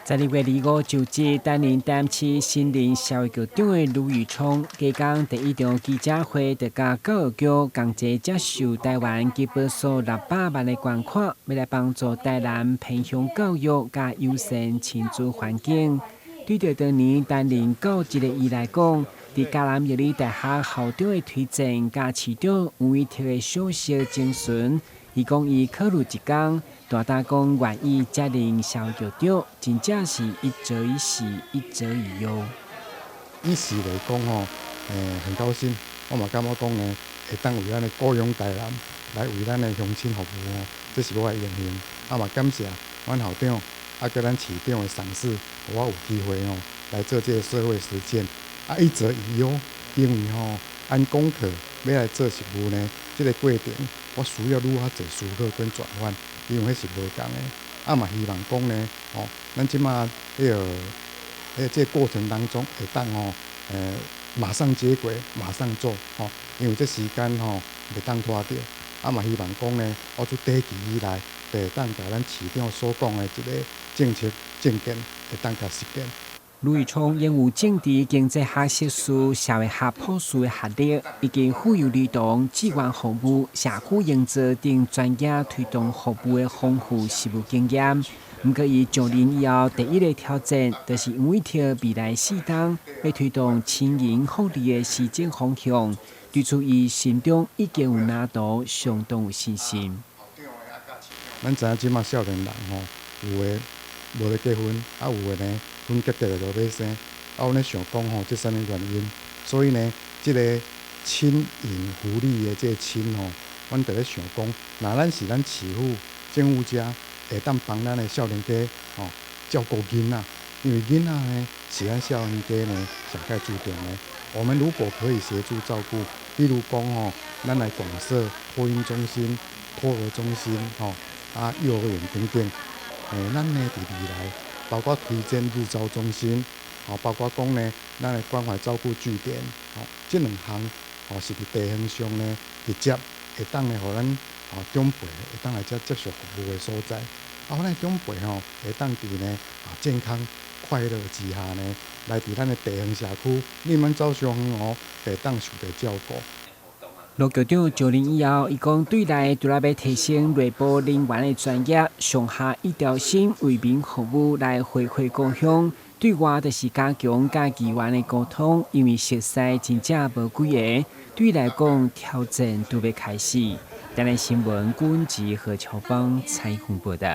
12月25就职担任担起新任教育局长的卢宇聪，加讲第一场记者会，就甲教育局共齐接受台湾基本数600万的捐款，要来帮助台南偏乡教育甲友善亲子环境。对着当年担任教职的伊来讲，伫嘉南药理大学校长的推荐甲市长吴伟霆的小小精神，伊讲伊考虑一天，大大讲愿意接任教育局长，真正是一则以喜，一则以忧。以事来讲很高兴，我嘛感觉讲呢，会当为咱的故乡台南来为咱的乡亲服务这是我的荣幸。嘛感谢阮校长，甲咱市长的赏识，互我有机会来做这个社会实践。一则以忧，因为按功课要来做实务呢，这个过程我需要愈较侪思考跟转换，因为迄是无共的。嘛希望讲呢，咱即马这个过程当中会当马上接轨，马上做因为这时间袂当拖着。嘛希望讲呢，我自短期以来，会当甲咱市长所讲的一个政策政见，会当甲实践。卢宇聪拥有政治、经济学硕士、社会学博士的学历，以及妇幼儿童、志愿服务、社区营造等专业推动服务的丰富实务经验。不过，伊上任以后第一个挑战，就是因为条未来4年要推动青银福利的施政方向，对此伊心中已经有拿到，相当有信心。咱知影即马少年人有的无咧结婚，有的呢婚结得就要生，阮咧想讲这3个原因，所以呢，这个青银福利的这个青阮就咧想讲，若咱是咱市府政府家会当帮咱的少年家照顾囡仔，因为囡仔呢是咱少年家呢上盖注重的。我们如果可以协助照顾，比如讲咱来广设托婴中心、托儿中心幼儿园等等。咱呢伫未来，包括推荐日照中心，包括讲呢，咱的关怀照顾据点，这2项是伫地方上呢直接会当呢，互咱长辈会当来接受服务的所在。咱的长辈会当伫呢健康快乐之下呢，来伫咱的地方社区，你们走上远会当受到照顾。卢局长就任以后，伊讲对内除了要提升内部人员的专业，上下一条心为民服务来回馈故乡；对外就是加强甲议员的沟通，因为熟悉真正无几个，对来讲挑战都要开始。台南新闻，阮志何超芳采访报道。